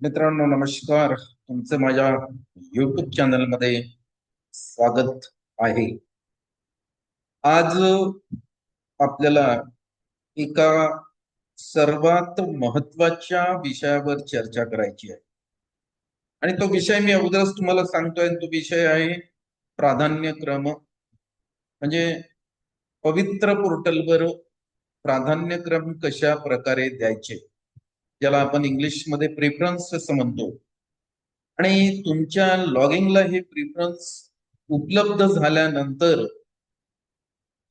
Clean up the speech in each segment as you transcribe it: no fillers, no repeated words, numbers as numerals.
मित्रांनो नमस्कार. तुमचं माझ्या युट्यूब चॅनल मध्ये स्वागत आहे. आज आपल्याला एका सर्वात महत्वाच्या विषयावर चर्चा करायची आहे आणि तो विषय मी अगोदरच तुम्हाला सांगतोय. तो विषय आहे प्राधान्यक्रम. म्हणजे पवित्र पोर्टलवर प्राधान्यक्रम कशा प्रकारे द्यायचे, ज्याला आपण इंग्लिश मध्ये प्रेफरन्स असं म्हणतो. आणि तुमच्या लॉगिंगला हे प्रेफरन्स उपलब्ध झाल्यानंतर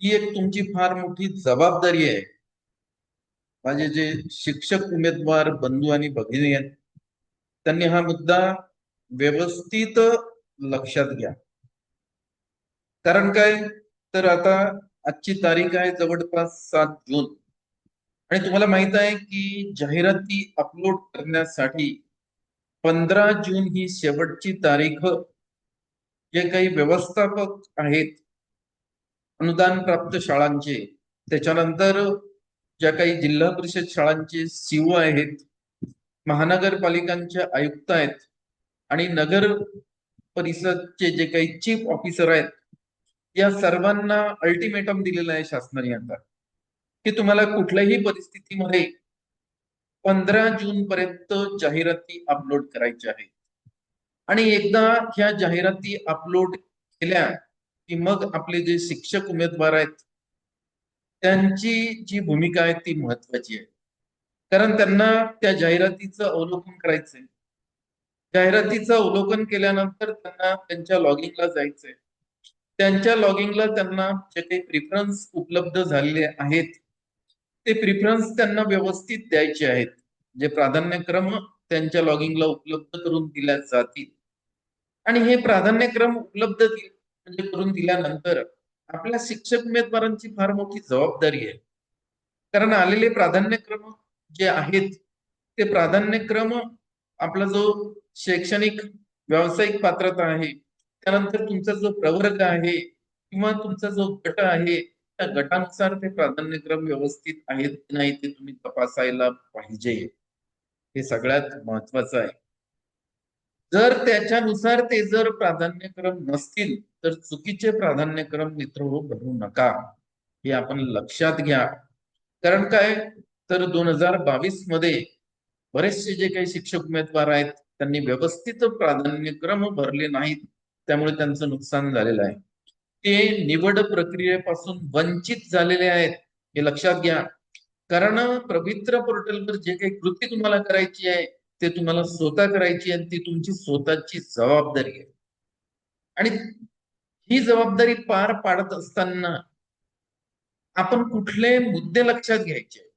ही एक तुमची फार मोठी जबाबदारी आहे. माझे जे शिक्षक उमेदवार बंधू आणि भगिनी आहेत त्यांनी हा मुद्दा व्यवस्थित लक्षात घ्या. कारण काय, तर आता आजची तारीख आहे जवळपास 7 जून आणि तुम्हाला माहित आहे की जाहिराती अपलोड करण्यासाठी 15 जून ही शेवटची तारीख. जे काही व्यवस्थापक आहेत अनुदान प्राप्त शाळांचे, त्याच्यानंतर ज्या काही जिल्हा परिषद शाळांचे सीओ आहेत, महानगरपालिकांचे आयुक्त आहेत आणि नगर परिषदचे जे काही चीफ ऑफिसर आहेत, या सर्वांना अल्टिमेटम दिलेला आहे शासनाने आता की तुम्हाला कुठल्याही परिस्थितीमध्ये 15 जून पर्यंत जाहिराती अपलोड करायच्या आहेत. आणि एकदा ह्या जाहिराती अपलोड केल्या की मग आपले जे शिक्षक उमेदवार आहेत त्यांची जी भूमिका आहे ती महत्वाची आहे. कारण त्यांना त्या जाहिरातीचं अवलोकन करायचंय. जाहिरातीचं अवलोकन केल्यानंतर त्यांना त्यांच्या लॉगिंगला जायचंय. त्यांच्या लॉगिंगला त्यांना जे काही प्रिफरन्स उपलब्ध झालेले आहेत ते प्रिफरन्स त्यांना व्यवस्थित द्यायचे आहेत. जे प्राधान्यक्रम त्यांच्या लॉगिंगला उपलब्ध करून दिल्या जातील. आणि हे प्राधान्यक्रम उपलब्ध म्हणजे करून दिल्यानंतर आपल्या शिक्षक उमेदवारांची फार मोठी जबाबदारी आहे. कारण आलेले प्राधान्यक्रम जे आहेत ते प्राधान्यक्रम आपला जो शैक्षणिक व्यावसायिक पात्रता आहे, त्यानंतर तुमचा जो प्रवर्ग आहे किंवा तुमचा जो गट आहे त्या गटानुसार ते प्राधान्यक्रम व्यवस्थित आहेत की नाही ते तुम्ही तपासायला पाहिजे. हे सगळ्यात महत्वाचं आहे. जर त्याच्यानुसार ते जर प्राधान्यक्रम नसतील तर चुकीचे प्राधान्यक्रम मित्र भरू नका, हे आपण लक्षात घ्या. कारण काय, तर 2022 मध्ये बरेचसे जे काही शिक्षक उमेदवार आहेत त्यांनी व्यवस्थित प्राधान्यक्रम भरले नाहीत, त्यामुळे त्यांचं नुकसान झालेलं आहे. ते निवड प्रक्रियेपासून वंचित झालेले आहेत, हे लक्षात घ्या. कारण पवित्र पोर्टलवर जे काही कृती तुम्हाला करायची आहे ते तुम्हाला स्वतः करायची आहे, ती तुमची स्वतःची जबाबदारी आहे. आणि ही जबाबदारी पार पाडत असताना आपण कुठले मुद्दे लक्षात घ्यायचे,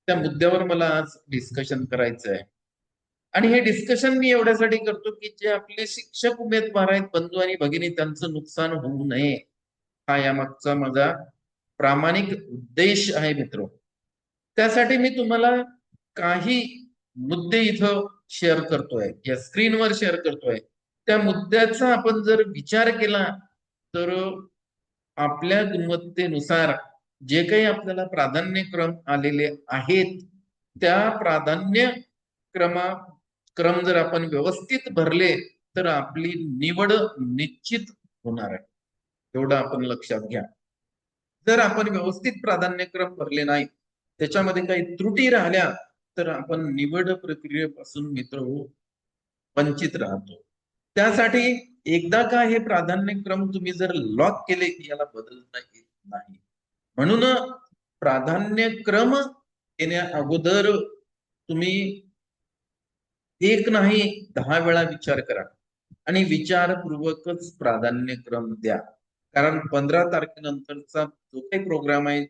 त्या मुद्द्यावर मला आज डिस्कशन करायचं आहे. आणि हे डिस्कशन मी एवढ्यासाठी करतो की जे आपले शिक्षक उमेदवार आहेत बंधू आणि भगिनी त्यांचं नुकसान होऊ नये, हा यामागचा माझा प्रामाणिक उद्देश आहे मित्र. त्यासाठी मी तुम्हाला काही मुद्दे इथं शेअर करतोय, या स्क्रीनवर शेअर करतोय. त्या मुद्द्याचा आपण जर विचार केला तर आपल्या गुणवत्तेनुसार जे काही आपल्याला प्राधान्यक्रम आलेले आहेत त्या प्राधान्य क्रम जर आपण व्यवस्थित भरले तर आपली निवड निश्चित होणार आहे. एवढं आपण लक्षात घ्या. जर आपण व्यवस्थित प्राधान्यक्रम भरले नाही, त्याच्यामध्ये काही त्रुटी राहिल्या तर आपण निवड प्रक्रियेपासून मित्र वंचित राहतो. त्यासाठी एकदा का हे प्राधान्यक्रम तुम्ही जर लॉक केले की याला बदलता येत नाही. म्हणून प्राधान्यक्रम येण्या अगोदर तुम्ही एक नाही 10 वेळा विचार करा आणि विचारपूर्वकच प्राधान्यक्रम द्या. कारण 15 तारखेनंतरचा जो काही प्रोग्राम आहे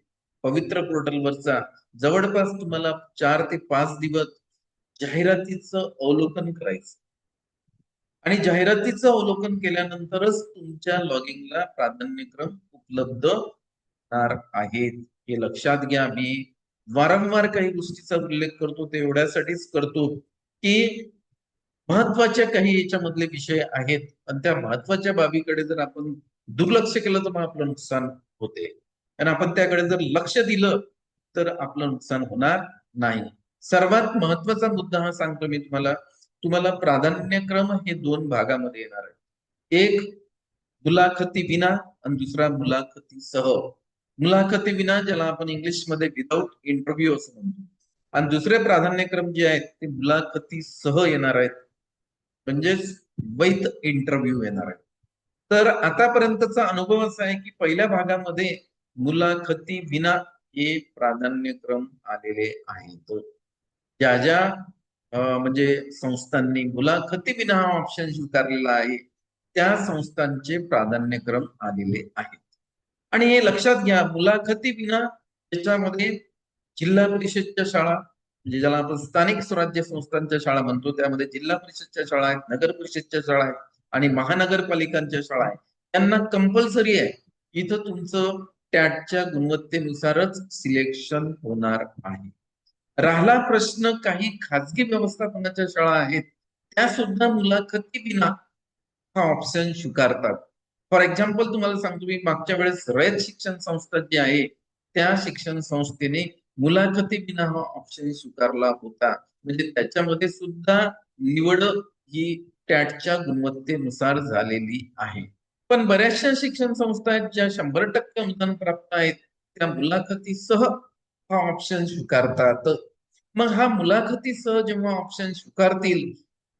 पवित्र पोर्टलवरचा, जवळपास तुम्हाला 4 ते 5 दिवस जाहिरातीचं अवलोकन करायचं आणि जाहिरातीचं अवलोकन केल्यानंतरच तुमच्या लॉगिंगला प्राधान्यक्रम उपलब्ध होणार आहेत. हे लक्षात घ्या. मी वारंवार काही गोष्टीचा उल्लेख करतो ते एवढ्यासाठीच करतो की महत्वाच्या काही याच्यामधले विषय आहेत आणि त्या महत्वाच्या बाबीकडे जर आपण दुर्लक्ष केलं तर मग आपलं नुकसान होते. आणि आपण त्याकडे जर लक्ष दिलं तर आपलं नुकसान होणार नाही. सर्वात महत्वाचा मुद्दा हा सांगतो मी तुम्हाला तुम्हाला प्राधान्यक्रम हे दोन भागामध्ये येणार आहे. एक मुलाखती विना आणि दुसरा मुलाखती सह. मुलाखती विना ज्याला आपण इंग्लिशमध्ये विदाऊट इंटरव्ह्यू असं म्हणतो, आणि दुसरे प्राधान्यक्रम जे आहेत ते मुलाखती सह येणार आहेत, म्हणजेच वैध इंटरव्ह्यू येणार आहे. तर आतापर्यंतचा अनुभव असा आहे की पहिल्या भागामध्ये मुलाखती विना हे प्राधान्यक्रम आलेले आहेत. ज्या ज्या म्हणजे संस्थांनी मुलाखती विना हा ऑप्शन स्वीकारलेला आहे त्या संस्थांचे प्राधान्यक्रम आलेले आहेत. आणि हे लक्षात घ्या, मुलाखती विना त्याच्यामध्ये जिल्हा परिषदच्या शाळा, म्हणजे ज्याला आपण स्थानिक स्वराज्य संस्थांच्या शाळा म्हणतो, त्यामध्ये जिल्हा परिषदच्या शाळा आहेत, नगर परिषदच्या शाळा आहेत आणि महानगरपालिकांच्या शाळा आहेत. त्यांना कंपल्सरी आहे, इथं तुमचं टॅटच्या गुणवत्तेनुसारच सिलेक्शन होणार आहे. राहिला प्रश्न काही खाजगी व्यवस्थापनाच्या शाळा आहेत, त्या सुद्धा मुलाखती विना हा ऑप्शन स्वीकारतात. फॉर एक्झाम्पल तुम्हाला सांगतो, मी मागच्या वेळेस रयत शिक्षण संस्था जी आहे त्या शिक्षण संस्थेने मुलाखती विना हा ऑप्शन स्वीकारला होता. म्हणजे त्याच्यामध्ये सुद्धा निवड ही टॅटच्या गुणवत्तेनुसार झालेली आहे. पण बऱ्याचशा शिक्षण संस्था आहेत ज्या 100% अनुदान प्राप्त आहेत, त्या मुलाखतीसह हा ऑप्शन स्वीकारतात. मग हा मुलाखतीसह जेव्हा ऑप्शन स्वीकारतील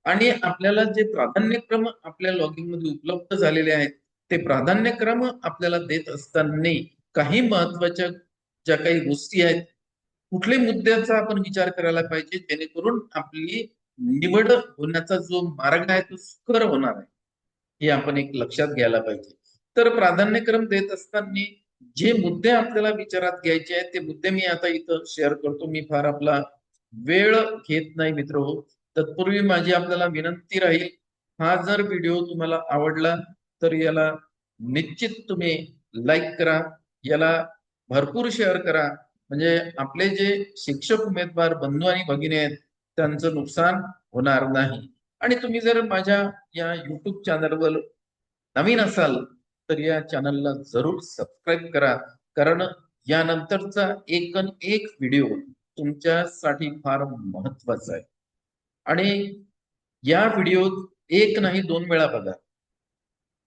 आणि आपल्याला जे प्राधान्यक्रम आपल्या लॉगिंग मध्ये उपलब्ध झालेले आहेत, ते प्राधान्यक्रम आपल्याला देत असताना काही महत्वाच्या ज्या काही गोष्टी आहेत, कुठल्या मुद्द्याचा आपण विचार करायला पाहिजे जेणेकरून आपली निवड होण्याचा जो मार्ग आहे तो सुकर होणार आहे, हे आपण एक लक्षात घ्यायला पाहिजे. तर प्राधान्यक्रम देत असताना जे मुद्दे आपल्याला विचारात घ्यायचे आहेत ते मुद्दे मी आता इथं शेअर करतो. मी फार आपला वेळ घेत नाही मित्र. तत्पूर्वी माझी आपल्याला विनंती राहील, हा जर व्हिडिओ तुम्हाला आवडला तर याला निश्चित तुम्ही लाईक करा, याला भरपूर शेअर करा, म्हणजे आपले जे शिक्षक उमेदवार बंधू आणि भगिनी आहेत त्यांचं नुकसान होणार नाही. आणि तुम्ही जर माझ्या या युट्यूब चॅनलवर नवीन असाल तर या चॅनलला जरूर सबस्क्राईब करा, कारण यानंतरचा एक व्हिडिओ तुमच्यासाठी फार महत्वाचा आहे. आणि या व्हिडिओ एक नाही 2 वेळा बघा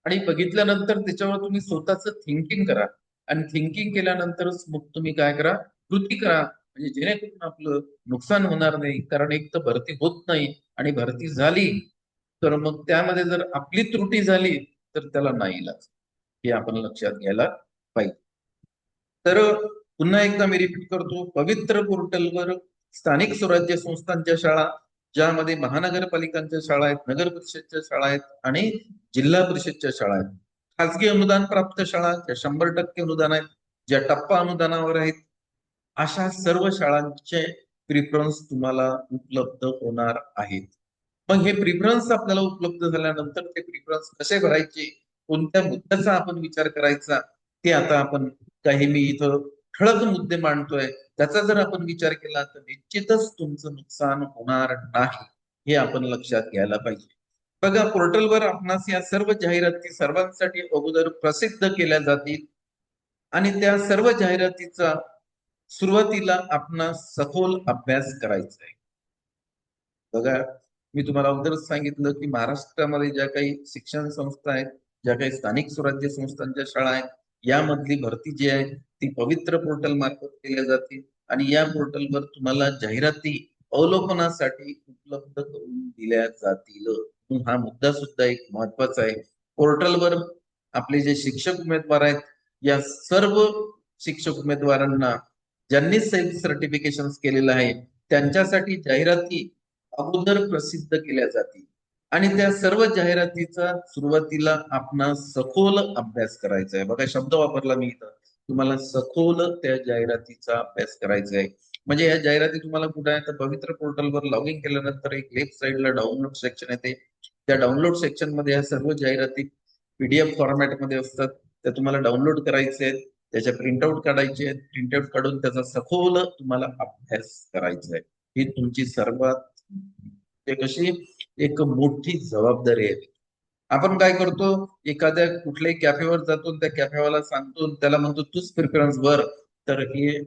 आणि बघितल्यानंतर त्याच्यावर तुम्ही स्वतःच थिंकिंग करा आणि थिंकिंग केल्यानंतरच मग तुम्ही काय करा, कृती करा, म्हणजे जेणेकरून आपलं नुकसान होणार नाही. कारण एक तर भरती होत नाही आणि भरती झाली तर मग त्यामध्ये जर आपली त्रुटी झाली तर त्याला नाईलाज, हे आपण लक्षात घ्यायला पाहिजे. तर पुन्हा एकदा मी रिपीट करतो, पवित्र पोर्टलवर स्थानिक स्वराज्य संस्थांच्या शाळा, ज्यामध्ये महानगरपालिकांच्या शाळा आहेत, नगर परिषदच्या शाळा आहेत आणि जिल्हा परिषदच्या शाळा आहेत, खासगी अनुदान प्राप्त शाळा ज्या 100% अनुदान आहेत, ज्या टप्पा अनुदानावर आहेत, अशा सर्व शाळांचे प्रिफरन्स तुम्हाला उपलब्ध होणार आहेत. मग हे प्रिफरन्स आपल्याला उपलब्ध झाल्यानंतर ते प्रिफरन्स कसे भरायचे, कोणत्या मुद्द्याचा आपण विचार करायचा, ते आता आपण काही मी इथं ठळक मुद्दे मांडतोय, त्याचा जर आपण विचार केला तर निश्चितच तुमचं नुकसान होणार नाही, हे आपण लक्षात घ्यायला पाहिजे. बघा, पोर्टलवर आपणास या सर्व जाहिराती सर्वांसाठी अगोदर प्रसिद्ध केल्या जातील आणि त्या सर्व जाहिरातीचा सुरुवातीला आपणास सखोल अभ्यास करायचा आहे. बघा, मी तुम्हाला अगोदरच सांगितलं की महाराष्ट्रामध्ये ज्या काही शिक्षण संस्था आहेत, ज्या काही स्थानिक स्वराज्य संस्थांच्या शाळा आहेत, यामधली भरती जी आहे ती पवित्र पोर्टल मार्फत केल्या जाते आणि या पोर्टलवर तुम्हाला जाहिराती अवलोकनासाठी उपलब्ध करून दिल्या जातील. हा मुद्दा सुद्धा एक महत्वाचा आहे. पोर्टलवर आपले जे शिक्षक उमेदवार आहेत, या सर्व शिक्षक उमेदवारांना ज्यांनी सेल्फ सर्टिफिकेशन केलेलं आहे त्यांच्यासाठी जाहिराती अगोदर प्रसिद्ध केल्या जातील आणि त्या सर्व जाहिरातीचा सुरुवातीला आपण सखोल अभ्यास करायचा आहे. बघा, शब्द वापरला मी इथं, तुम्हाला सखोल त्या जाहिरातीचा अभ्यास करायचा आहे. म्हणजे या जाहिराती तुम्हाला कुठे आहे तर पवित्र पोर्टलवर लॉग इन केल्यानंतर एक लेफ्ट साईडला डाउनलोड सेक्शन येते, त्या डाउनलोड सेक्शन मध्ये या सर्व जाहिराती पीडीएफ फॉर्मॅट मध्ये असतात, त्या तुम्हाला डाउनलोड करायचे आहेत, त्याच्या प्रिंटआउट काढायचे आहेत, प्रिंटआउट काढून त्याचा सखोल तुम्हाला अभ्यास करायचा आहे. ही तुमची सर्वात एक अशी एक मोठी जबाबदारी आहे. आपण काय करतो, एखाद्या कुठल्याही कॅफेवर जातो, त्या कॅफेवाला सांगतो, त्याला म्हणतो तूच प्रिफरन्स भर, तर हे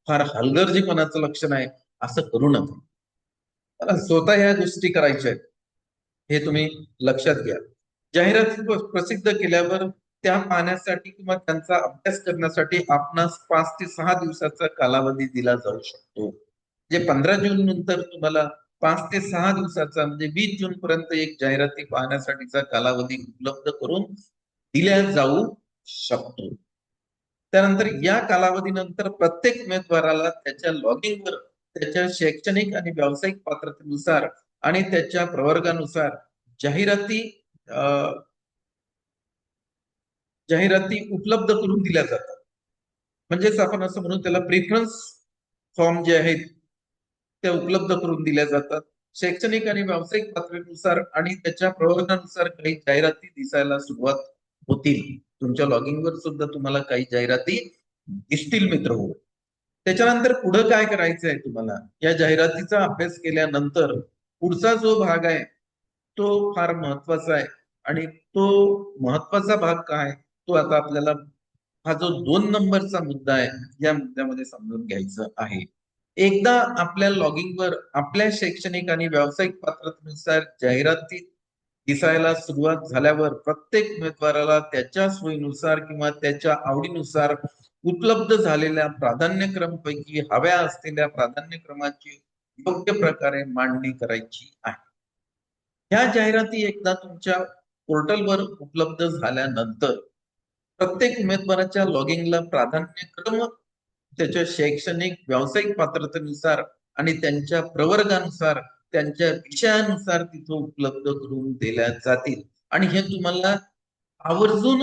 फार हलगर्जीपणाचं लक्षण आहे, असं करू नका. मला स्वतः ह्या गोष्टी करायच्या आहेत, हे तुम्ही लक्षात घ्या. जाहिराती प्रसिद्ध केल्यावर त्या पाहण्यासाठी किंवा त्यांचा अभ्यास करण्यासाठी आपणास 5 ते 6 दिवसाचा कालावधी दिला जाऊ शकतो. म्हणजे 15 जून नंतर तुम्हाला 5 ते 6 दिवसाचा म्हणजे 20 जून पर्यंत एक जाहिराती पाहण्यासाठीचा कालावधी उपलब्ध करून दिल्या जाऊ शकतो. त्यानंतर या कालावधीनंतर प्रत्येक उमेदवाराला त्याच्या लॉगिंगवर त्याच्या शैक्षणिक आणि व्यावसायिक पात्रतेनुसार आणि त्याच्या प्रवर्गानुसार जाहिराती जाहिराती उपलब्ध करून दिल्या जातात. म्हणजेच आपण असं म्हणू त्याला प्रेफरन्स फॉर्म जे आहेत ते उपलब्ध करून दिल्या जातात. शैक्षणिक आणि व्यावसायिक पात्रतेनुसार आणि त्याच्या प्रवर्गानुसार काही जाहिराती दिसायला सुरुवात होतील. तुमच्या लॉगिंगवर सुद्धा तुम्हाला काही जाहिराती दिसतील मित्र हो. त्याच्यानंतर पुढे काय करायचं आहे तुम्हाला, या जाहिरातीचा अभ्यास केल्यानंतर पुढचा जो भाग आहे तो फार महत्वाचा आहे. आणि तो महत्वाचा भाग काय, तो आता आपल्याला हा जो 2 नंबरचा मुद्दा आहे या मुद्द्यामध्ये समजून घ्यायचं आहे. एकदा आपल्या लॉगिंगवर आपल्या शैक्षणिक आणि व्यावसायिक पात्रतेनुसार जाहिराती दिसायला सुरुवात झाल्यावर प्रत्येक उमेदवाराला त्याच्या सोयीनुसार किंवा त्याच्या आवडीनुसार उपलब्ध झालेल्या प्राधान्यक्रम पैकी हव्या असलेल्या प्राधान्यक्रमाची योग्य प्रकारे मांडणी करायची आहे. ह्या जाहिराती एकदा तुमच्या पोर्टलवर उपलब्ध झाल्यानंतर प्रत्येक उमेदवाराच्या लॉगिंगला प्राधान्यक्रम त्याच्या शैक्षणिक व्यावसायिक पात्रतेनुसार आणि त्यांच्या प्रवर्गानुसार त्यांच्या विषयानुसार तिथं उपलब्ध करून दिल्या जातील. आणि हे तुम्हाला आवर्जून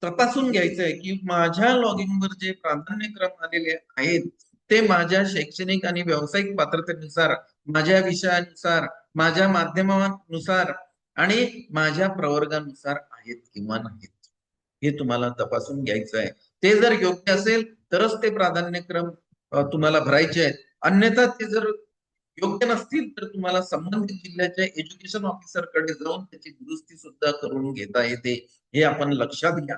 तपासून घ्यायचं आहे की माझ्या लॉगिंगवर जे प्राधान्यक्रम आलेले आहेत ते माझ्या शैक्षणिक आणि व्यावसायिक पात्रतेनुसार, माझ्या विषयानुसार, माझ्या माध्यमानुसार आणि माझ्या प्रवर्गानुसार आहेत किंवा नाहीत, हे तुम्हाला तपासून घ्यायचं आहे. ते जर योग्य असेल तरच ते प्राधान्यक्रम तुम्हाला भरायचे आहेत. अन्यथा ते जर योग्य नसतील तर तुम्हाला संबंधित जिल्ह्याच्या एज्युकेशन ऑफिसरकडे जाऊन त्याची दुरुस्ती सुद्धा करून घेता येते, हे आपण लक्षात घ्या.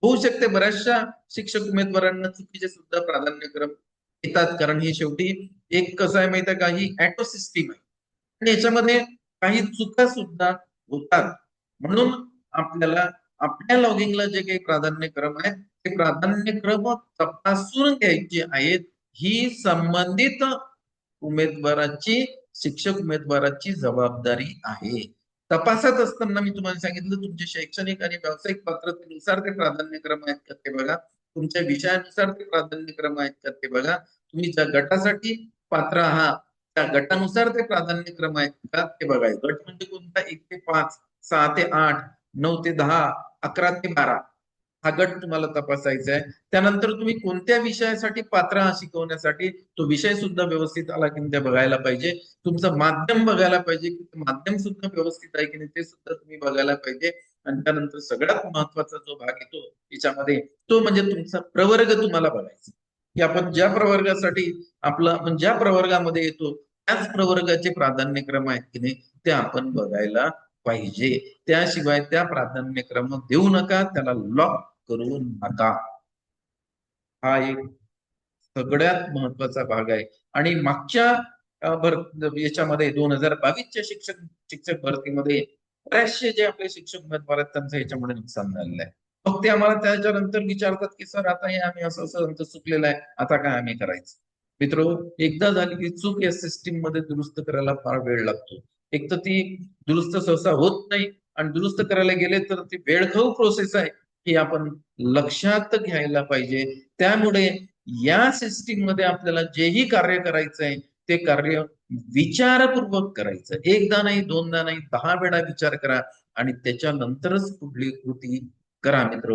होऊ शकते बऱ्याचशा शिक्षक उमेदवारांना चुकीचे सुद्धा प्राधान्यक्रम येतात, कारण हे शेवटी एक कसं आहे माहिती आहे का, ही ऍटो सिस्टीम आहे आणि याच्यामध्ये काही चुका सुद्धा होतात. म्हणून आपल्याला आपल्या लॉगिंगला जे काही प्राधान्यक्रम आहेत ते प्राधान्यक्रम तपासून घ्यायचे आहेत. ही संबंधित उमेदवाराची, शिक्षक उमेदवाराची जबाबदारी आहे. तपासत असताना मी तुम्हाला सांगितलं तुमचे शैक्षणिक आणि व्यावसायिक पात्रतेनुसार ते प्राधान्यक्रम आहेत का ते बघा, तुमच्या विषयानुसार ते प्राधान्यक्रम आहेत का ते बघा, तुम्ही ज्या गटासाठी पात्र आहात त्या गटानुसार ते प्राधान्यक्रम आहेत का ते बघा. गट म्हणजे कोणता, 1 ते 5, 6 ते 8, 9 ते 10, 11 ते 12 हा गट तुम्हाला तपासायचा आहे. त्यानंतर तुम्ही कोणत्या विषयासाठी पात्र आहात शिकवण्यासाठी, तो विषय सुद्धा व्यवस्थित आला की ते बघायला पाहिजे. तुमचं माध्यम बघायला पाहिजे की माध्यम सुद्धा व्यवस्थित आहे की नाही ते सुद्धा तुम्ही बघायला पाहिजे. आणि त्यानंतर सगळ्यात महत्वाचा जो भाग येतो त्याच्यामध्ये तो म्हणजे तुमचा प्रवर्ग तुम्हाला बघायचा, की आपण ज्या प्रवर्गासाठी आपण ज्या प्रवर्गामध्ये येतो त्याच प्रवर्गाचे प्राधान्यक्रम आहेत की नाही ते आपण बघायला पाहिजे. त्याशिवाय त्या प्राधान्यक्रम देऊ नका, त्याला लॉक करू नका. हा एक सगळ्यात महत्वाचा भाग आहे. आणि मागच्या याच्यामध्ये 2022च्या शिक्षक भरतीमध्ये बरेचसे जे आपले शिक्षक उमेदवार आहेत त्यांचं याच्यामध्ये नुकसान झालेलं आहे. मग ते आम्हाला त्याच्यानंतर विचारतात की सर आता हे आम्ही असं असं आमचं चुकलेलं आहे, आता काय आम्ही करायचं. मित्र, एकदा झाली की चूक या सिस्टीम मध्ये दुरुस्त करायला फार वेळ लागतो. एक तर ती दुरुस्त सहसा होत नाही आणि दुरुस्त करायला गेले तर ती वेळखाऊ प्रोसेस आहे, ही आपण लक्षात घ्यायला पाहिजे. त्यामुळे या सिस्टीम मध्ये आपल्याला जेही कार्य करायचं आहे ते कार्य विचारपूर्वक करायचं. एकदा नाही, दोनदा नाही, 10 वेळा विचार करा आणि त्याच्यानंतरच कुठली कृती करा मित्र.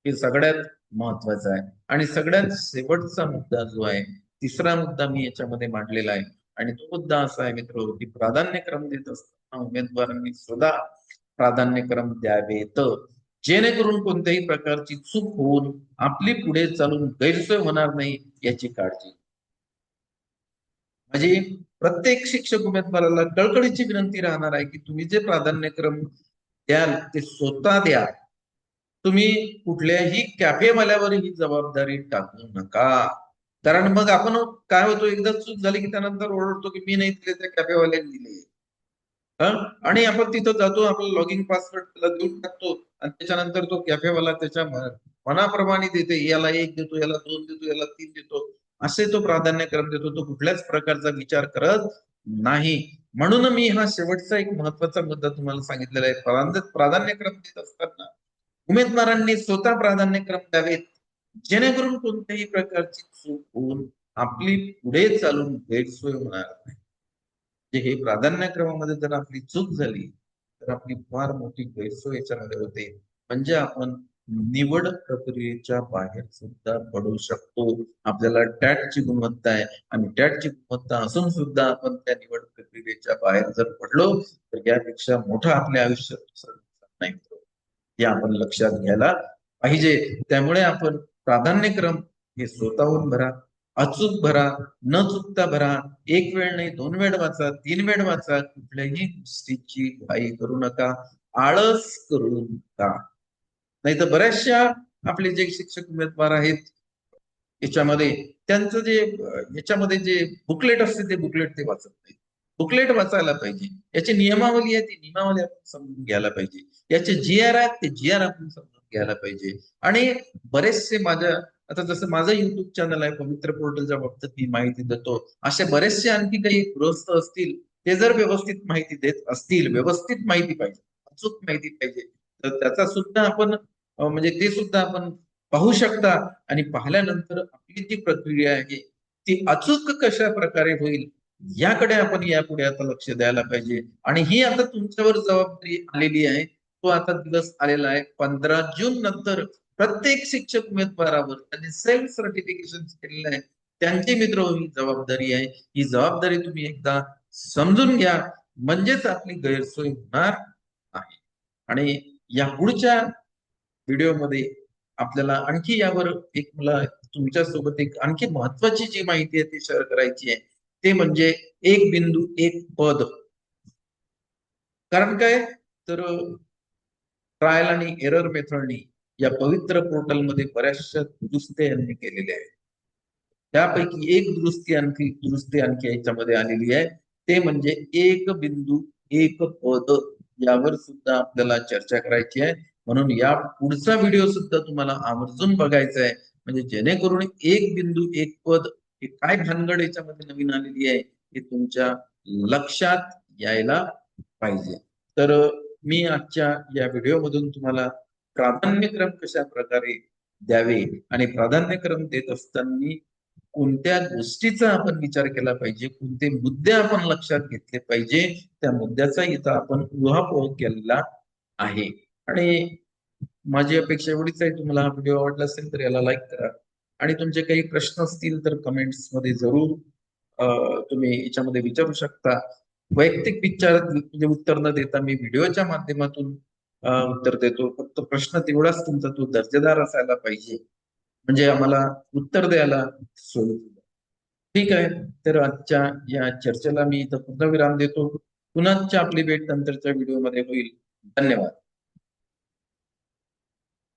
हे सगळ्यात महत्वाचं आहे. आणि सगळ्यात शेवटचा मुद्दा जो आहे, तिसरा मुद्दा मी याच्यामध्ये मांडलेला आहे आणि तो मुद्दा असा आहे मित्र की प्राधान्यक्रम देत असताना उमेदवारांनी सुद्धा प्राधान्यक्रम द्यावेत, जेणेकरून कोणत्याही प्रकारची चूक होऊन आपली पुढे चालून गैरसोय होणार नाही याची काळजी. म्हणजे प्रत्येक शिक्षक उमेदवाराला कळकळीची विनंती राहणार आहे की तुम्ही जे प्राधान्यक्रम द्याल ते स्वतः द्या. तुम्ही कुठल्याही कॅफेवाल्यावर ही जबाबदारी टाकू नका. कारण मग आपण काय होतो, एकदा चूक झाली की त्यानंतर ओरडतो की मी नाही दिले, त्या कॅफेवाल्याने दिले. आणि आपण तिथं जातो, आपला लॉगिन पासवर्ड त्याला देऊन टाकतो आणि त्याच्यानंतर तो कॅफेवाला त्याच्या मनाप्रमाणे देते, याला एक देतो, याला दोन देतो, याला तीन देतो, असे तो प्राधान्यक्रम देतो. तो कुठल्याच प्रकारचा विचार करत नाही. म्हणून मी हा शेवटचा एक महत्वाचा मुद्दा तुम्हाला सांगितलेला आहे. प्राधान्यक्रम देत असताना उमेदवारांनी स्वतः प्राधान्यक्रम द्यावेत, जेणेकरून कोणत्याही प्रकारची चूक होऊन आपली पुढे चालून गैरसोय होणार नाही. हे प्राधान्यक्रमामध्ये जर आपली चूक झाली तर आपली फार मोठी गैरसोय याच्यामध्ये होते. म्हणजे आपण निवड प्रक्रियेच्या बाहेर सुद्धा पडू शकतो. आपल्याला टॅटची गुणवत्ता आहे आणि टॅटची गुणवत्ता असून सुद्धा आपण त्या निवड प्रक्रियेच्या बाहेर जर पडलो तर यापेक्षा मोठं आपल्या आयुष्यात नाही. हे आपण लक्षात घ्यायला पाहिजे. त्यामुळे आपण प्राधान्यक्रम हे स्वतःहून भरा, अचूक भरा, न चुकता भरा. एक वेळ नाही, दोन वेळ वाचा, तीन वेळ वाचा. कुठल्याही गोष्टीची घाई करू नका, आळस करू नका. नाही तर बऱ्याचशा आपले जे शिक्षक उमेदवार आहेत याच्यामध्ये, त्यांचं जे याच्यामध्ये जे बुकलेट असते ते बुकलेट ते वाचत नाही. बुकलेट वाचायला पाहिजे. याची नियमावली आहे, ती नियमावली आपण समजून घ्यायला पाहिजे. याचे जी आर आहेत, ते जी आर आपण समजून घ्यायला पाहिजे. आणि बरेचसे आता जसं माझं युट्यूब चॅनल आहे पवित्र पोर्टलच्या बाबतीत मी माहिती देतो, असे बरेचसे आणखी काही गृहस्थ असतील, ते जर व्यवस्थित माहिती देत असतील, व्यवस्थित माहिती पाहिजे, अचूक माहिती पाहिजे, तर त्याचा सुद्धा आपण म्हणजे ते सुद्धा आपण पाहू शकता. आणि पाहिल्यानंतर आपली जी प्रक्रिया आहे ती अचूक कशा प्रकारे होईल याकडे आपण यापुढे आता लक्ष द्यायला पाहिजे. आणि ही आता तुमच्यावर जबाबदारी आलेली आहे. तो आता दिवस आलेला आहे 15 जून नंतर प्रत्येक शिक्षक उमेदवारावर त्यांनी सेल्फ सर्टिफिकेशन केलेलं आहे, त्यांचे मित्र ही जबाबदारी आहे. ही जबाबदारी तुम्ही एकदा समजून घ्या, म्हणजेच आपली गैरसोय होणार आहे. आणि या पुढच्या व्हिडिओमध्ये आपल्याला आणखी यावर एक मला तुमच्या सोबत एक आणखी महत्वाची जी माहिती आहे ती शेअर करायची आहे. ते म्हणजे एक बिंदू एक पद. कारण काय, तर ट्रायल आणि एरर मेथडनी या पवित्र पोर्टलमध्ये बऱ्याचशा दुरुस्त्या यांनी केलेल्या आहेत. त्यापैकी एक दुरुस्ती आणखी याच्यामध्ये आलेली आहे, ते म्हणजे एक बिंदू एक पद. यावर सुद्धा आपल्याला चर्चा करायची आहे. म्हणून या पुढचा व्हिडिओ सुद्धा तुम्हाला आवर्जून बघायचा आहे, म्हणजे जेणेकरून एक बिंदू एक पद हे काय भानगड याच्यामध्ये नवीन आलेली आहे हे तुमच्या लक्षात यायला पाहिजे. तर मी आजच्या या व्हिडिओमधून तुम्हाला प्राधान्यक्रम कशा प्रकारे द्यावे आणि प्राधान्यक्रम देत असताना कोणत्या गोष्टीचा आपण विचार केला पाहिजे, कोणते मुद्दे आपण लक्षात घेतले पाहिजे, त्या मुद्द्याचा इथं आपण उहापोह केलेला आहे. आणि माझी अपेक्षा एवढीच आहे, तुम्हाला हा व्हिडिओ आवडला असेल तर याला लाईक करा. आणि तुमचे काही प्रश्न असतील तर कमेंट्स मध्ये जरूर तुम्ही याच्यामध्ये विचारू शकता. वैयक्तिक विचार म्हणजे उत्तर न देता मी व्हिडिओच्या माध्यमातून उत्तर देतो. फक्त प्रश्न तेवढाच तुमचा तो दर्जेदार असायला पाहिजे, म्हणजे आम्हाला उत्तर द्यायला सोयी. ठीक आहे. तर आजच्या या चर्चेला मी इथं पुन्हा विराम देतो. पुन्हा आपली भेट नंतरच्या व्हिडिओमध्ये होईल. धन्यवाद.